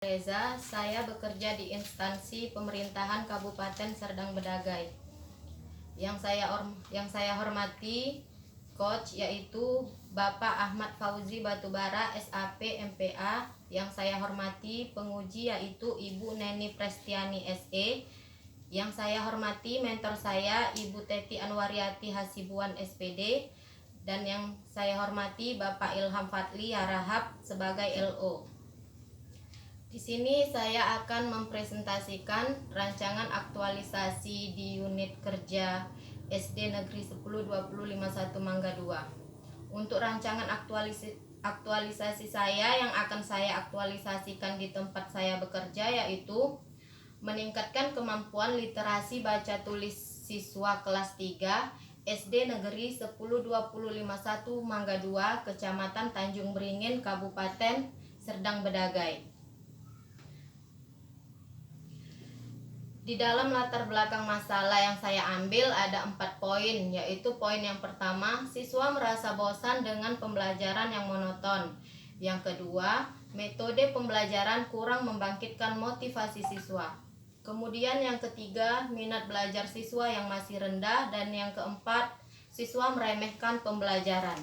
Reza, saya bekerja di instansi pemerintahan Kabupaten Serdang Bedagai. Yang saya hormati coach yaitu Bapak Ahmad Fauzi Batubara SAP MPA. Yang saya hormati penguji yaitu Ibu Neni Prestiani SE. Yang saya hormati mentor saya Ibu Teti Anwariati Hasibuan SPD. Dan yang saya hormati Bapak Ilham Fadli Harahap sebagai LO. Di sini saya akan mempresentasikan rancangan aktualisasi di unit kerja SD Negeri 10 2051 Mangga 2. Untuk rancangan aktualisasi saya yang akan saya aktualisasikan di tempat saya bekerja yaitu meningkatkan kemampuan literasi baca tulis siswa kelas 3 SD Negeri 10 2051 Mangga 2, Kecamatan Tanjung Beringin, Kabupaten Serdang Bedagai. Di dalam latar belakang masalah yang saya ambil ada 4 poin, yaitu poin yang pertama, siswa merasa bosan dengan pembelajaran yang monoton. Yang kedua, metode pembelajaran kurang membangkitkan motivasi siswa. Kemudian yang ketiga, minat belajar siswa yang masih rendah. Dan yang keempat, siswa meremehkan pembelajaran.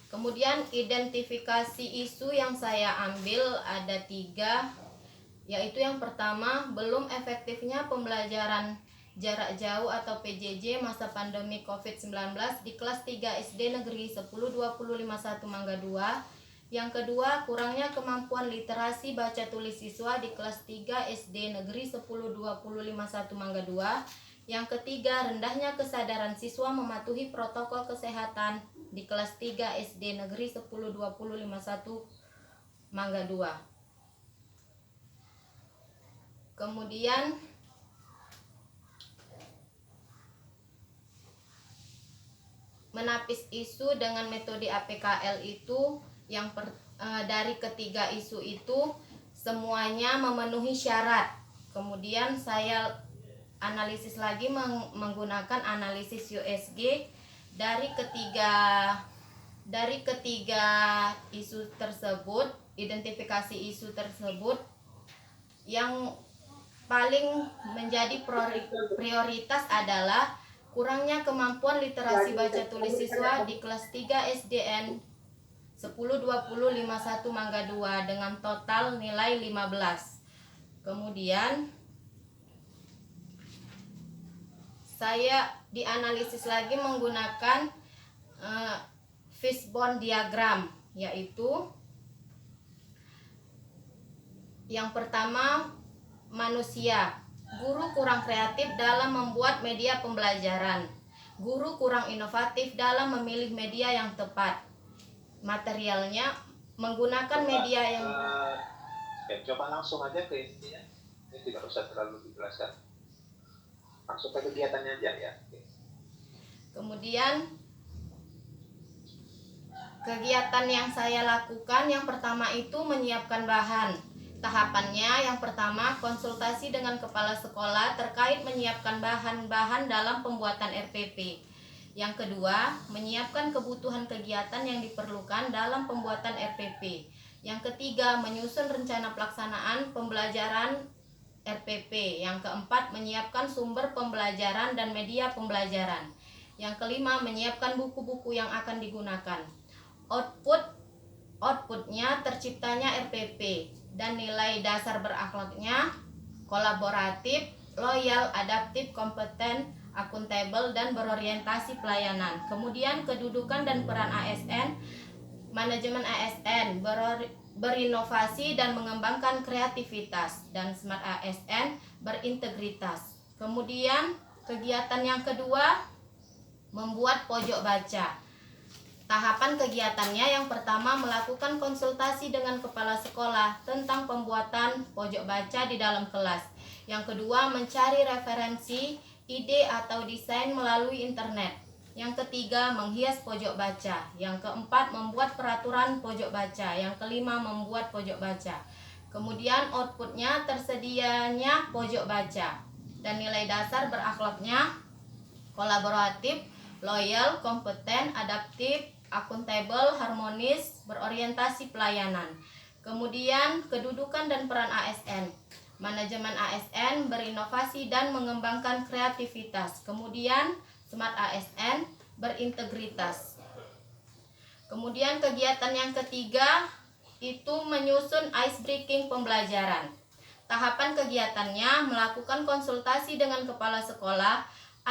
Kemudian identifikasi isu yang saya ambil ada 3, yaitu yang pertama, belum efektifnya pembelajaran jarak jauh atau PJJ masa pandemi COVID-19 di kelas 3 SD Negeri 10 2051 Mangga 2. Yang kedua, kurangnya kemampuan literasi baca tulis siswa di kelas 3 SD Negeri 10 2051 Mangga 2. Yang ketiga, rendahnya kesadaran siswa mematuhi protokol kesehatan di kelas 3 SD Negeri 10 2051 Mangga 2. Kemudian menapis isu dengan metode APKL itu dari ketiga isu itu semuanya memenuhi syarat. Kemudian saya analisis lagi menggunakan analisis USG dari ketiga isu tersebut, identifikasi isu tersebut yang paling menjadi prioritas adalah kurangnya kemampuan literasi baca tulis siswa di kelas 3 SDN 10 20 51 Mangga 2 dengan total nilai 15. Kemudian saya dianalisis lagi menggunakan fishbone diagram, yaitu yang pertama, manusia. Guru kurang kreatif dalam membuat media pembelajaran. Guru kurang inovatif dalam memilih media yang tepat. Materialnya menggunakan media yang coba langsung aja ke intinya. Ini tidak usah terlalu dijelaskan. Langsung ke kegiatannya aja ya. Kemudian kegiatan yang saya lakukan yang pertama itu menyiapkan bahan. Tahapannya yang pertama, konsultasi dengan kepala sekolah terkait menyiapkan bahan-bahan dalam pembuatan RPP. Yang kedua, menyiapkan kebutuhan kegiatan yang diperlukan dalam pembuatan RPP. Yang ketiga, menyusun rencana pelaksanaan pembelajaran RPP. Yang keempat, menyiapkan sumber pembelajaran dan media pembelajaran. Yang kelima, menyiapkan buku-buku yang akan digunakan. Outputnya terciptanya RPP dan nilai dasar berakhlaknya kolaboratif, loyal, adaptif, kompeten, akuntabel, dan berorientasi pelayanan. Kemudian kedudukan dan peran ASN, manajemen ASN berinovasi dan mengembangkan kreativitas, dan smart ASN berintegritas. Kemudian kegiatan yang kedua, membuat pojok baca. Tahapan kegiatannya yang pertama, melakukan konsultasi dengan kepala sekolah tentang pembuatan pojok baca di dalam kelas. Yang kedua, mencari referensi, ide atau desain melalui internet. Yang ketiga, menghias pojok baca. Yang keempat, membuat peraturan pojok baca. Yang kelima, membuat pojok baca. Kemudian outputnya tersedianya pojok baca. Dan nilai dasar berakhlaknya kolaboratif, loyal, kompeten, adaptif, akuntabel, harmonis, berorientasi pelayanan. Kemudian kedudukan dan peran ASN. Manajemen ASN berinovasi dan mengembangkan kreativitas. Kemudian Smart ASN berintegritas. Kemudian kegiatan yang ketiga itu menyusun ice breaking pembelajaran. Tahapan kegiatannya melakukan konsultasi dengan kepala sekolah,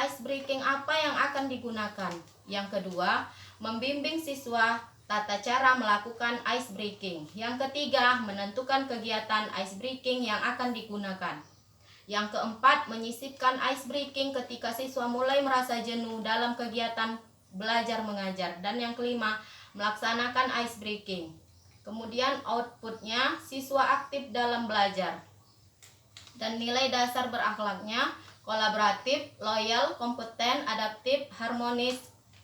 ice breaking apa yang akan digunakan. Yang kedua, membimbing siswa tata cara melakukan ice breaking. Yang ketiga, menentukan kegiatan ice breaking yang akan digunakan. Yang keempat, menyisipkan ice breaking ketika siswa mulai merasa jenuh dalam kegiatan belajar mengajar. Dan yang kelima, melaksanakan ice breaking. Kemudian outputnya, siswa aktif dalam belajar. Dan nilai dasar berakhlaknya, kolaboratif, loyal, kompeten, adaptif, harmonis,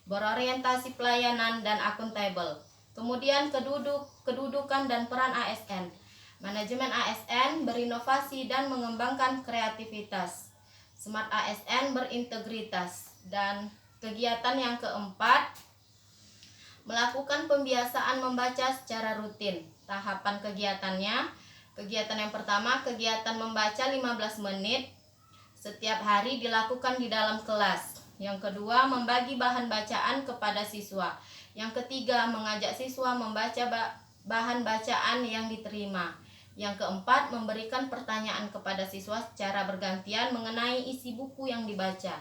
berorientasi pelayanan, dan akuntabel. Kemudian kedudukan dan peran ASN. Manajemen ASN berinovasi dan mengembangkan kreativitas. Smart ASN berintegritas. Dan kegiatan yang keempat, melakukan pembiasaan membaca secara rutin. Tahapan kegiatannya, kegiatan yang pertama, kegiatan membaca 15 menit setiap hari dilakukan di dalam kelas. Yang kedua, membagi bahan bacaan kepada siswa. Yang ketiga, mengajak siswa membaca bahan bacaan yang diterima. Yang keempat, memberikan pertanyaan kepada siswa secara bergantian mengenai isi buku yang dibaca.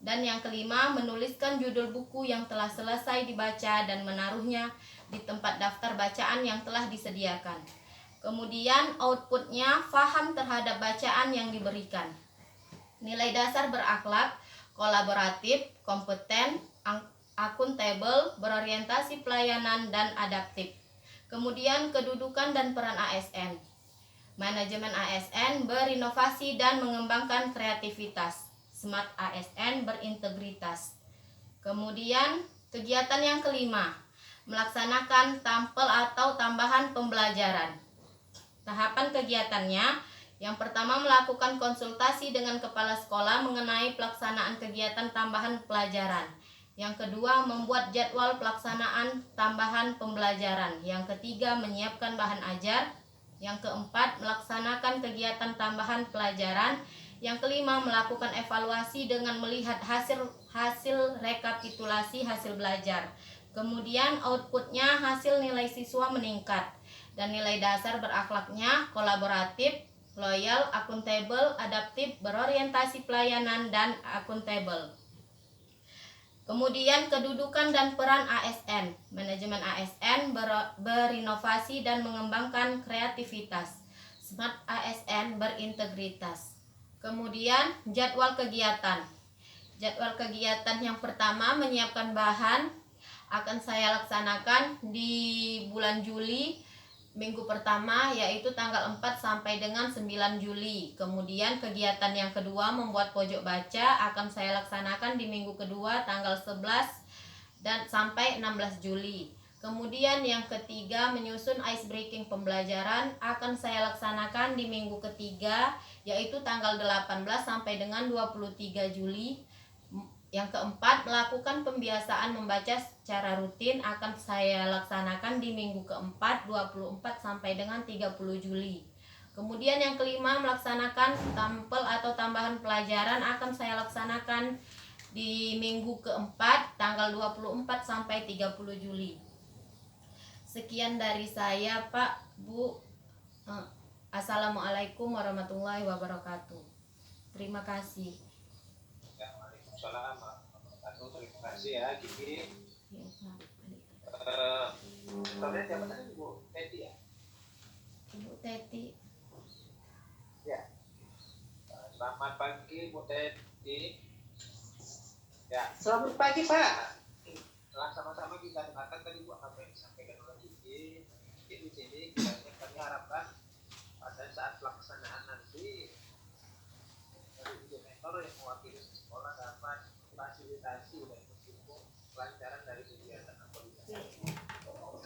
Dan yang kelima, menuliskan judul buku yang telah selesai dibaca dan menaruhnya di tempat daftar bacaan yang telah disediakan. Kemudian outputnya, paham terhadap bacaan yang diberikan. Nilai dasar berakhlak, kolaboratif, kompeten, akuntabel, berorientasi pelayanan, dan adaptif. Kemudian kedudukan dan peran ASN. Manajemen ASN berinovasi dan mengembangkan kreativitas. Smart ASN berintegritas. Kemudian kegiatan yang kelima, melaksanakan tampel atau tambahan pembelajaran. Tahapan kegiatannya, yang pertama melakukan konsultasi dengan kepala sekolah mengenai pelaksanaan kegiatan tambahan pelajaran. Yang kedua, membuat jadwal pelaksanaan tambahan pembelajaran. Yang ketiga, menyiapkan bahan ajar. Yang keempat, melaksanakan kegiatan tambahan pelajaran. Yang kelima, melakukan evaluasi dengan melihat hasil rekapitulasi hasil belajar. Kemudian outputnya, hasil nilai siswa meningkat. Dan nilai dasar berakhlaknya, kolaboratif, loyal, akuntabel, adaptif, berorientasi pelayanan, dan akuntabel. Kemudian kedudukan dan peran ASN. Manajemen ASN berinovasi dan mengembangkan kreativitas. Smart ASN berintegritas. Kemudian jadwal kegiatan. Jadwal kegiatan yang pertama, menyiapkan bahan akan saya laksanakan di bulan Juli, minggu pertama yaitu tanggal 4 sampai dengan 9 Juli. Kemudian kegiatan yang kedua, membuat pojok baca, akan saya laksanakan di minggu kedua tanggal 11 dan sampai 16 Juli. Kemudian yang ketiga, menyusun ice breaking pembelajaran, akan saya laksanakan di minggu ketiga yaitu tanggal 18 sampai dengan 23 Juli. Yang keempat, melakukan pembiasaan membaca secara rutin, akan saya laksanakan di minggu keempat 24 sampai dengan 30 Juli. Kemudian yang kelima, melaksanakan tampel atau tambahan pelajaran, akan saya laksanakan di minggu keempat tanggal 24 sampai 30 Juli. Sekian dari saya, Pak, Bu. Assalamualaikum warahmatullahi wabarakatuh. Terima kasih. Waalaikumsalam warahmatullahi wabarakatuh. Terima kasih ya, Gigi. Ya, Pak. Kalian siapa tadi, Bu? Teti ya? Ibu Teti. Ya. Selamat pagi, Bu Teti. Ya. Selamat pagi, Pak. Setelah sama-sama kita dengarkan tadi Bu apa yang disampaikan oleh Gigi. Di sini kami harapkan pada saat pelaksanaan nanti dari mentor yang mewakili sekolah dapat fasilitasi dan mendukung kelancaran dari kegiatan akomodatif.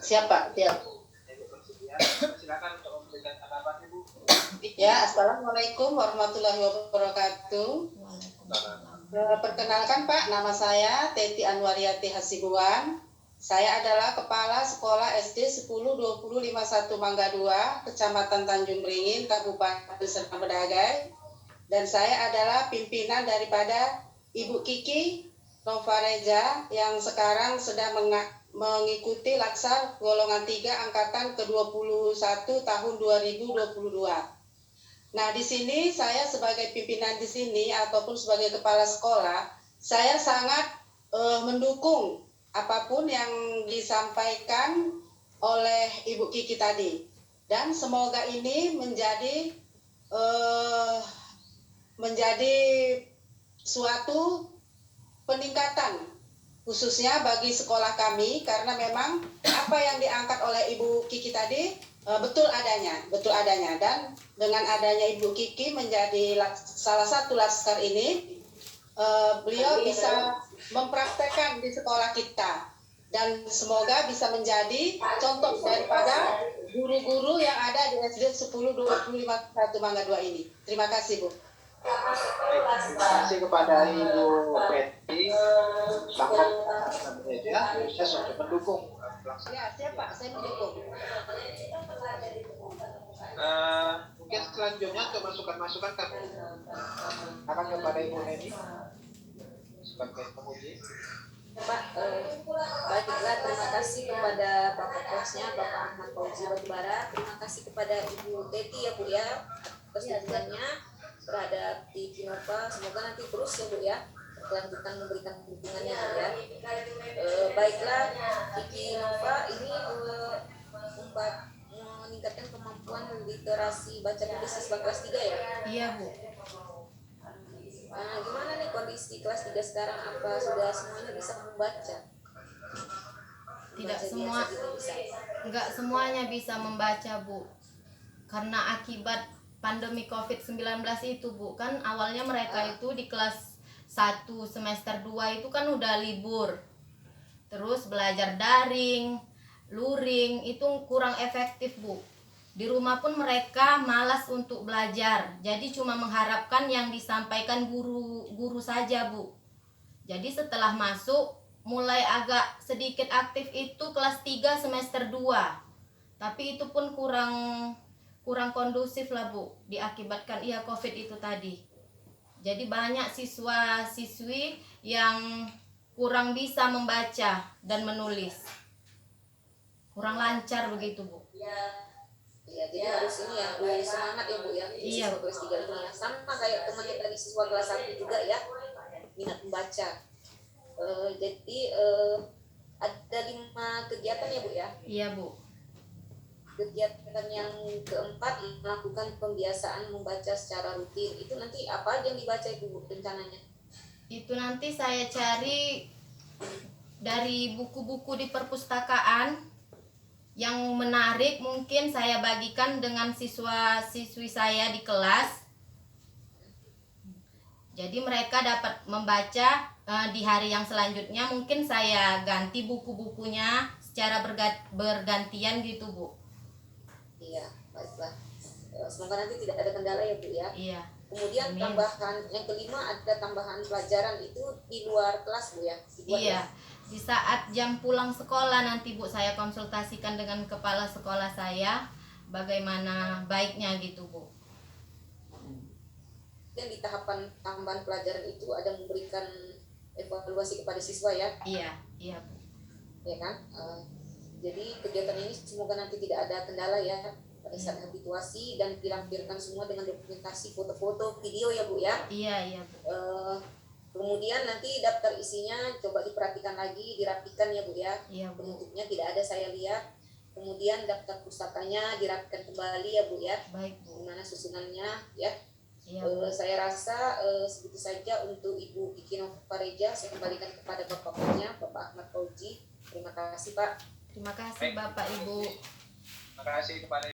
Siapa? Siap. Ibu bersedia, silakan untuk memberikan tanggapan Ibu. Ya, Assalamualaikum warahmatullahi wabarakatuh. Waalaikumsalam. Perkenalkan Pak, nama saya Teti Anwariati Hasibuan. Saya adalah Kepala Sekolah SD 102051 Mangga 2, Kecamatan Tanjung Beringin, Kabupaten Serdang Bedagai. Dan saya adalah pimpinan daripada Ibu Kiki Novareja yang sekarang sedang mengikuti Latsar golongan 3 angkatan ke-21 tahun 2022. Nah, di sini saya sebagai pimpinan di sini ataupun sebagai kepala sekolah, saya sangat mendukung apapun yang disampaikan oleh Ibu Kiki tadi. Dan semoga ini menjadi suatu peningkatan khususnya bagi sekolah kami, karena memang apa yang diangkat oleh Ibu Kiki tadi betul adanya, dan dengan adanya Ibu Kiki menjadi salah satu laskar ini, beliau bisa mempraktekkan di sekolah kita dan semoga bisa menjadi contoh daripada guru-guru yang ada di SD 102051 Mangga 2 ini. Terima kasih, Bu. Terima kasih kepada Ibu Betty sangat ya, saya sudah mendukung pelaksanaan. Ya, siapa? Saya mendukung. Mungkin selanjutnya untuk masukan-masukan kami akan kepada Ibu Neni sebagai penguji. Pak, baiklah, terima kasih kepada Bapak Kosnya, Bapak Ahmad Fauzi Batubara. Terima kasih kepada Ibu Betty ya Bu ya atas dukungannya terhadap Kiki Nova. Semoga nanti terus ya Bu ya berkelanjutan memberikan dukungannya Bu ya. Baiklah, Kiki Nova ini meningkatkan kemampuan literasi baca tulis siswa kelas 3 ya? Iya, Bu. Nah, gimana nih kondisi kelas 3 sekarang? Apa sudah semuanya bisa membaca? Enggak semuanya bisa membaca, Bu. Karena akibat pandemi COVID-19 itu, Bu, kan awalnya mereka itu di kelas 1 semester 2 itu kan udah libur. Terus belajar daring, luring, itu kurang efektif, Bu. Di rumah pun mereka malas untuk belajar. Jadi cuma mengharapkan yang disampaikan guru saja, Bu. Jadi setelah masuk mulai agak sedikit aktif itu kelas 3 semester 2. Tapi itu pun kurang kondusif lah, Bu, diakibatkan Covid itu tadi. Jadi banyak siswa-siswi yang kurang bisa membaca dan menulis. Kurang lancar begitu, Bu. Ya, jadi harus ini ya, semangat ya Bu ya. Iya. Siswa kelas 3 itu ya. Sama kayak temannya tadi siswa kelas 1 juga ya, minat membaca. Jadi ada 5 kegiatan ya Bu ya. Iya, Bu. Kegiatan yang keempat, melakukan pembiasaan membaca secara rutin. Itu nanti apa aja yang dibaca Ibu rencananya? Itu nanti saya cari dari buku-buku di perpustakaan yang menarik, mungkin saya bagikan dengan siswa-siswi saya di kelas. Jadi mereka dapat membaca di hari yang selanjutnya. Mungkin saya ganti buku-bukunya secara bergantian gitu, Bu. Iya, baiklah. Semoga nanti tidak ada kendala ya Bu ya. Iya. Kemudian Amin. tambahan yang kelima, ada tambahan pelajaran itu di luar kelas Bu ya. Iya. Di saat jam pulang sekolah nanti, Bu, saya konsultasikan dengan kepala sekolah saya bagaimana baiknya gitu, Bu. Dan di tahapan tambahan pelajaran itu ada memberikan evaluasi kepada siswa ya. Iya, Bu. Ya kan? Jadi kegiatan ini semoga nanti tidak ada kendala ya pada saat habituasi, dan dilampirkan semua dengan dokumentasi, foto-foto, video ya Bu ya. Iya, Bu. Kemudian nanti daftar isinya coba diperhatikan lagi, dirapikan ya Bu ya. Iya, Bu. Bentuknya tidak ada saya lihat. Kemudian daftar pustakanya dirapikan kembali ya Bu ya. Baik, Bu. Gimana susunannya ya. Iya, Bu. Saya rasa segitu saja untuk Ibu Kiki Novareja. Saya kembalikan kepada Bapak Punya, Bapak Ahmad Fauzi. Terima kasih Pak. Terima kasih Bapak Ibu. Terima kasih kepada